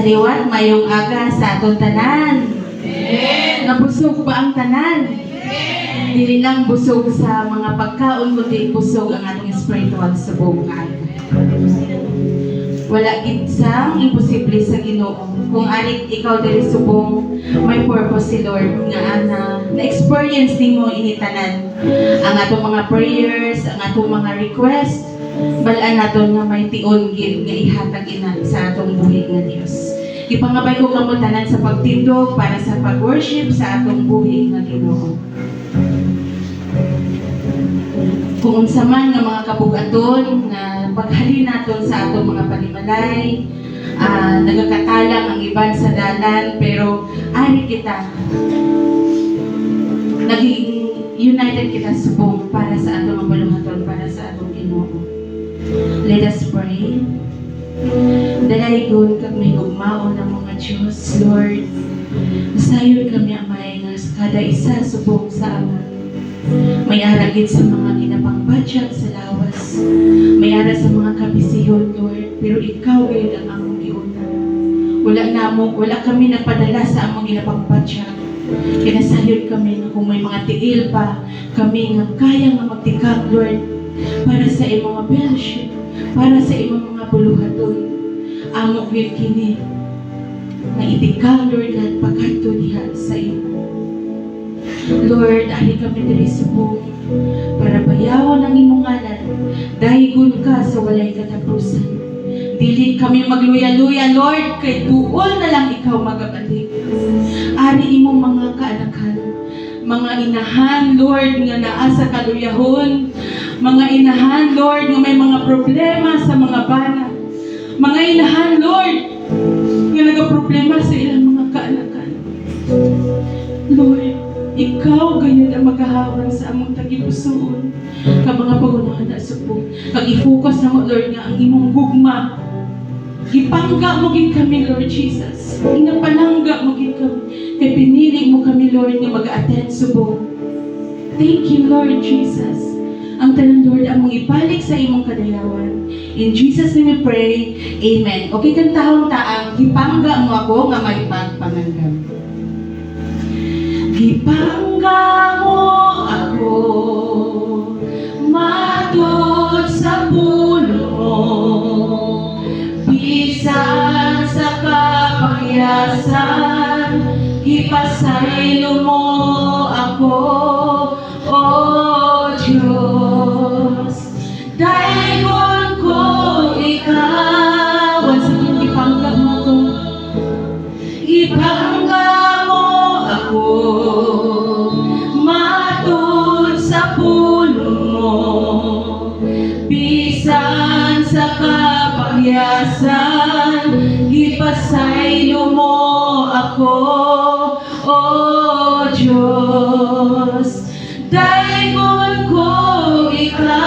Sa liwat, mayong aga sa atong tanan. Nabusog ba ang tanan? Dili lang busog sa mga pagkaon, kundi busog ang atong spiritual subong nga aga. Wala gitsang imposible sa Ginoo. Kung alit ikaw diri subong, may purpose si Lord nga na-experience nimo ini tanan. Ang atong mga prayers, ang atong mga request, balaan naton nga may tion gid nga ihatag ina sa atong buhi nga Dios. Ipangabay ko kamo tanan sa pagtindog para sa pag-worship sa atong buhi nga Ginoo. Kung unsa man nga mga kabugaton na paghalin naton sa atong mga panimalay, nagakatalang ang iban sa dalan, pero ari kita naging united kita subong para sa atong mabaluhaton, para sa atong Ginoo. Let us pray. Dalaygon kag may gugmaon ng mga Diyos, Lord. Masayon kami amay nga sa kada isa subong sa amon. May aragid sa mga ginapangbadyag sa lawas. May ara sa mga kabisiyon, Lord. Pero ikaw ay ang among giuna. Wala kami nagpadala sa among ginapangbadyag. Kinasayod kami na kung may mga tiil pa, kami nga kaya nga magtikag, Lord, para sa imong mga fellowship, para sa imong mga buluhaton. Amo gid kini nga itikag, Lord, at pagkanto diha sa imo. Lord, ali kami diri subong para bayawon ang imong ngalan. Dahigon ka sa walay katapusan. Dili kami magluya-luya, Lord, kay tuol na lang ikaw magabalik. Ari imong mga kaanakan, mga inahan, Lord, nga naa sa kaluyahon, mga inahan, Lord, nga may mga problema sa mga bana, mga inahan, Lord, nga nagaproblema sa ilang mga kaanakan. Lord, ikaw ganyan ang maghahawan sa among tagipusoon ka mga pagunahan na subong. Kag i-focus na mo, Lord, nga ang imong gugma. Ipangga mo gid kami, Lord Jesus. Inapanangga mo gid kami. Kay pinili mo kami, Lord, nga mag-attend subong. Thank you, Lord Jesus. Ang tanan, Lord, among ibalik sa imong kadayawan. In Jesus' name we pray. Amen. Okay, kantahon taang, ipangga mo ako nga may pagpananggam. Ipangga mo ako, matud sa pulo mo, bisan sa kapahyasan, ipasaylo mo ako, O Diyos. Dahigon ko ikaw, once again, ipangga mo ako, ipangga mo ako, matud sa pulo mo, bisan sa kapahyasan, ipasaylo mo ako, O Diyos. Dahigon ko ikaw,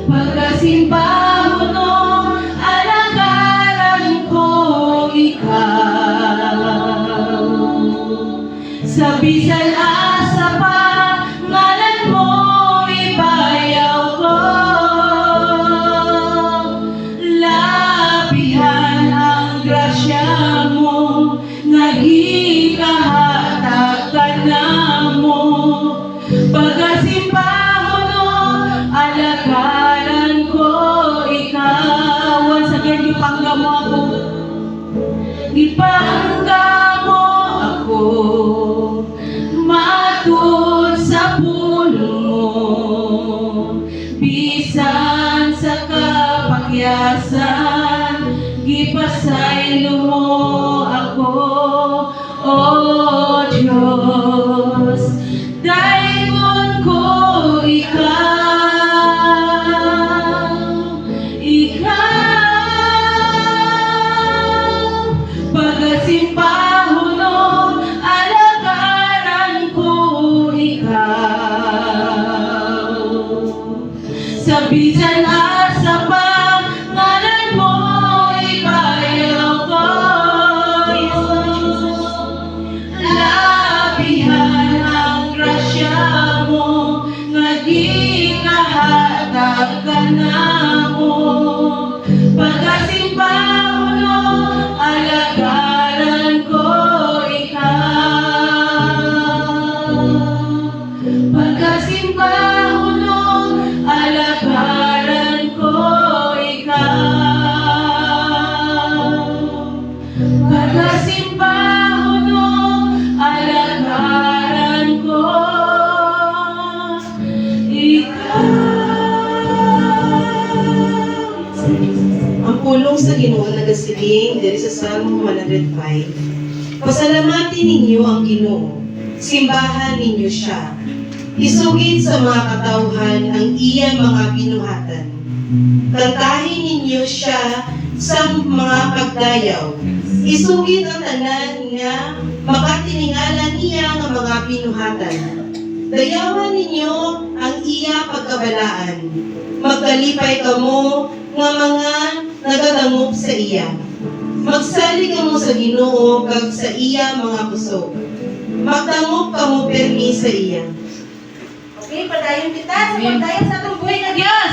pagkasimbaho no, alagaran ko ikaw. Sa bisan asa pa, ngalan mo ibayaw ko. Labihan ang grasya mo, nga gikahatag ka na mo. Pagkasimbaho no, alagaran ko ikaw. Once again, ipangga mo ako, ipangga mo ako, matud sa pulo mo, bisan sa kapahyasan, ipasaylo mo ako, O Diyos. Dahigon ko ikaw, pagkasimbaho no, alagaran ko ikaw. Sa bisan asa pa, ngalan mo ibayaw ko. Yes, Lord Jesus. Labihan ang grasya mo, nga di kanamo pagkasimba uno alagaran ko ikaw pagkasimba uno alagaran ko ikaw pagkasimba uno alagaran ko Ang pulong sa Ginoo nagasiling diri sa Psalm 105. Pasalamatin ninyo ang Ginoo, simbahan ninyo siya. Isugid sa mga katawhan ang iya mga binuhatan. Kantahin ninyo siya sa mga pagdayaw. Isugid ang tanan nga makatiningala niya nga mga binuhatan. Dayawan ninyo ang iya pagkabalaan. Magkalipay kamo nga mga nagatangop sa iya. Magsali kamo sa Ginoo kag sa iya mga pusog. Magtangop kamo permi sa iya. Okay, padayon kita sa pagdayon sa atong buhay nga Dios.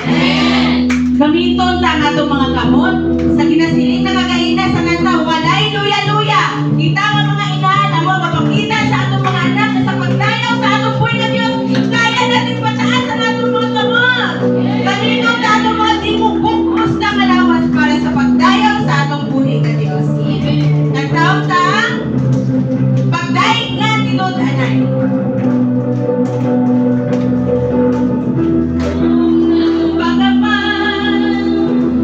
Amen. Gamiton ta nga itong mga kamot sa ginasiling na kagaina sa kanta walay luya-luya. Kita nga mga inahan amo mapakita sa atong mga anak na sa pagdayaw sa atong buhay nga Dios. Kaya natin pataan sa atong mga kamot. Gamiton ta atong mga timubukos na malawas para sa pagdayaw sa atong buhay nga Dios. Nagtaon ta pagdaig nga tinod-anay.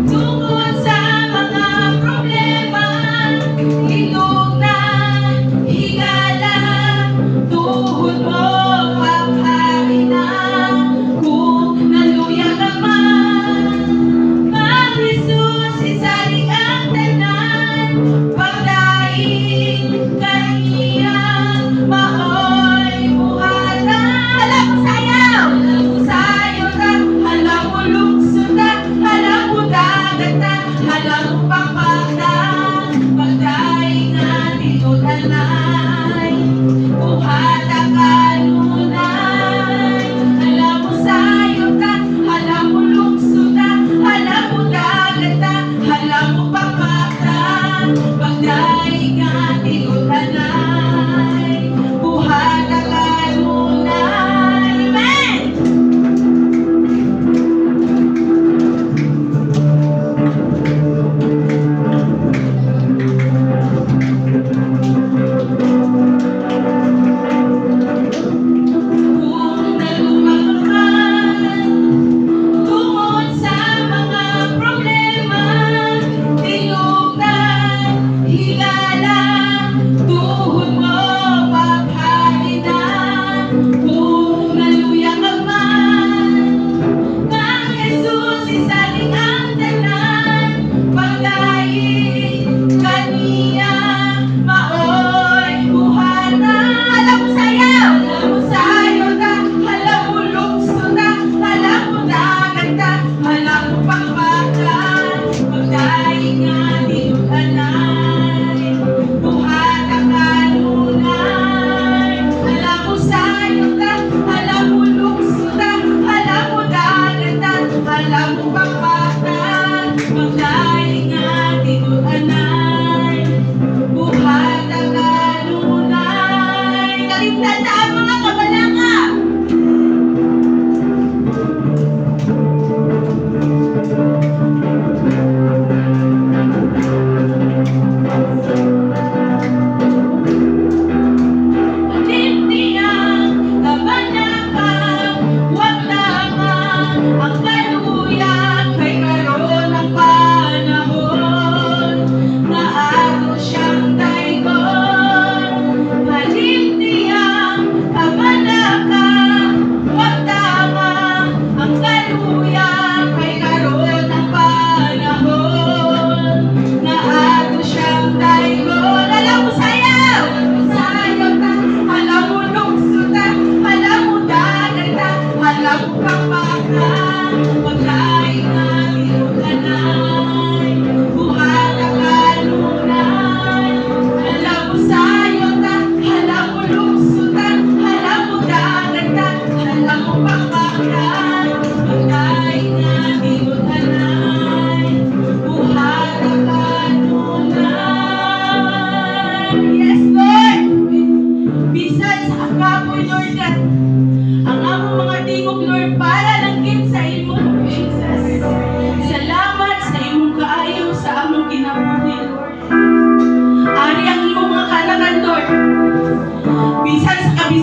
Tungkol sa mga problema, itog na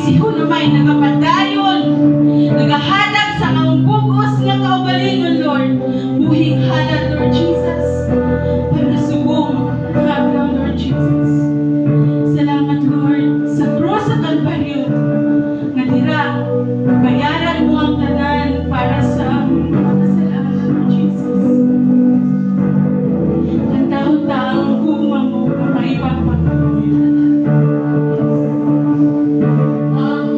siya na may nagapadayon, nagahanap sa ang bugos nga kaugalingon, Lord. Buhing halad, Lord Jesus, para subong hagdaw, Lord Jesus. Salamat, Lord, sa krus sa Kalbaryo, nga dira, bayaran mo ang tanan para sa aming mga kasalanan, Lord Jesus. Ang taon-taong guma mo, maipapagpapawin. Ang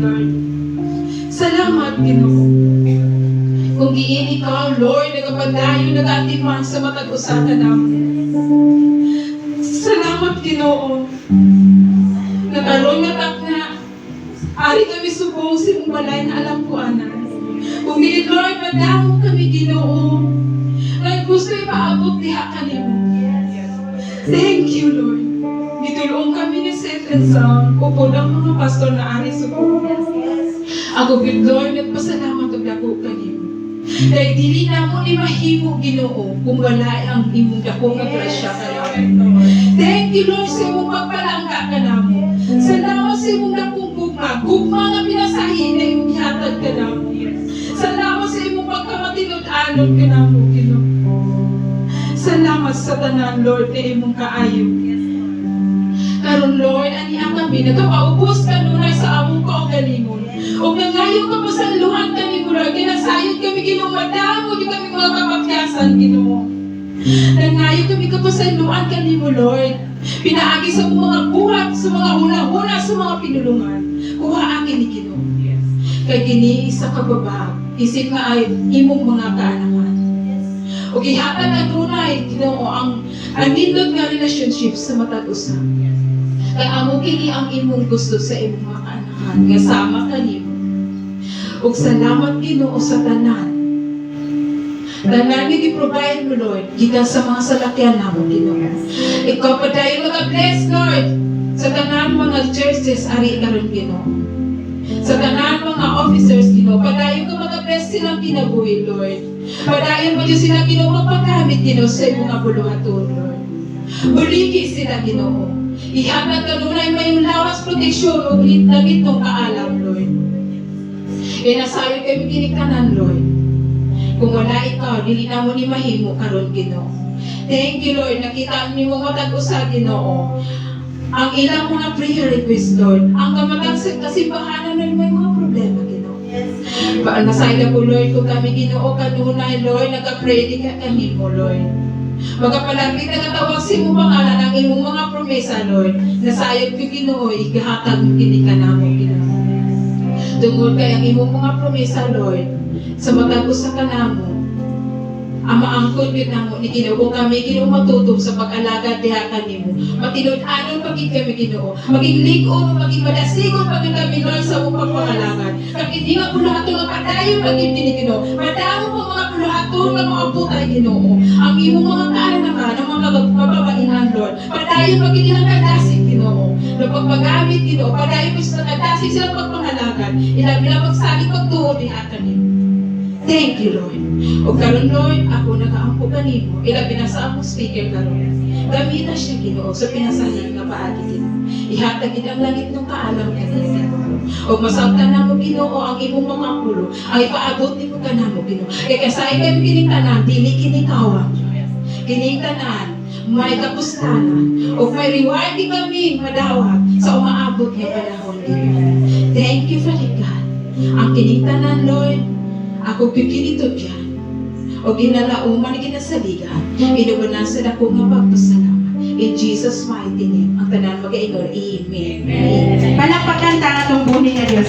Lord. Salamat, Ginoo. Kung giini ka, Lord, nagapadayon, nagatiman sa matag usakan namin. Salamat, Ginoo. Nag-aroy nga tak na ari kami subong sa imong balay na alam ko, anak. Kung di, Lord, madamo kami, Ginoo. Lord, gusto ipaabot diha kanimo. Thank you, Lord. Gitulong kami ni Seth and Sam. Upo ng mga pastor na ari subong. Ako, good Lord, nagpasalamat og dako kanimo. Dahil dili na mo ni mahimo, Ginoo, kung wala ang imong dako nga grasya kanamo. Thank you, Lord, sa imong pagpalangga kanamo. Salamat sa imong dakong gugma. Gugma nga pinasahin na imong gihatag kanamo. Salamat sa imong pagkamatinud-anon kanamo, Ginoo. Salamat sa tanan, Lord, na imong kaayo. Karon, Lord, aniya kami, nagkapaubos ka nunay sa among kaugalingon. O nangayon ka pa sa luhan kami, Lord, kinasayod kami, Ginoo, madamo, di kami mga kapakyasan, Ginoo. Nangayon kami ka pa sa luhan kami, Lord. Pinaagi sa mga buhat, sa mga hula-hula, sa mga pinulungan. Kuha akin ni Ginoo. Kay kini isa ka baba, isip nga ay imong mga kaanakan. O gihatag ang tunay, Ginoo, ang nindot nga relationship sa matag usa. Kay amo kini ang imong gusto sa imong mga kaanakan, kasama kanimo. Ug salamat, Ginoo, sa tanan. Tanan nga gi-provide mo, Lord, gikan sa mga salakyan namo, Ginoo. Ikaw pa tayo mag-bless, Lord, sa tanan mga churches ari karon, Ginoo. Sa tanan mga officers, Ginoo, padayon ka mag-bless silang kinabuhi, Lord. Padayon mo dyan sila, Ginoo, magpagamit, Ginoo, sa imong mga buluhaton, Lord. Buligi sila, Ginoo. Ihatag ka nunay may lawas proteksyon o langit ng kaalam, Lord. Inasayo kami kinikanan, Lord. Kung wala ikaw, dili na mo ni mahimo karon, Ginoo. Thank you, Lord. Nakita ni mo matag usa, Ginoo. Ang ilang mga prayer request, Lord. Ang kamatag sa kasimbahanan na may mga problema, Ginoo. Nasayda ko, Lord, kung kami, Ginoo, kanunay, Lord, nagka-pray di ka kanimo, Lord. Magapalapit na katawag sa imong pangalan ang imong mga promesa, Lord. Nasayod ko, Ginoo, ihahatag mo kini ka namo, Ginoo. Tungod kay ang imong mga promesa, Lord, sa matagos sa kanamo, ang maangkod yun namo ni Ginoo. Kung kami, Ginoo, matutog sa pag-alaga diha kanimo, matinud-anon pagid kami, Ginoo. Maging ligon, maging madasigon pagid kami, Lord, sa imong pagpangalagan. Kag hindi nga puluhaton nga padayon pagid kini, Ginoo. Madamo pa mga puluhaton nga mga putay, Ginoo. Ang imong mga kaanakan, ang mga kababaihan, Lord. Padayon pagid ilang kadasig, Ginoo. No pagpagamit, Ginoo, padayon pagid sa kadasig silang pagpangalagan. Ilang pagsalig pagtuod diha kanimo. Thank you, Lord. O karon, Lord, ako nagaampo kanimo. Ilabi na sa akong speaker karon. Gamita siya, Ginoo, sa pinasalig nga paagi, Ginoo. Ihatag gid ang langit ng kaalam kanimo, Ginoo. O masabtan namo, Ginoo, ang imong mga pulo. Ang ipaabot nimo kanamo, Ginoo. Kay kasay kami kining tanan, dili kini kawang. Kining tanan, may kapustanan. O may reward di kami madawat sa umaabot nga panahon, Ginoo. Thank you, Father God. Ang kining tanan, Lord, ako kikinito dyan. O ginalauman, ginasaligan. Inuunan sa dako nga pagpasalamat. In Jesus' mighty name, ang tanan mag-aingon. Amen. Palakpakan ta atong buhay nga Dios.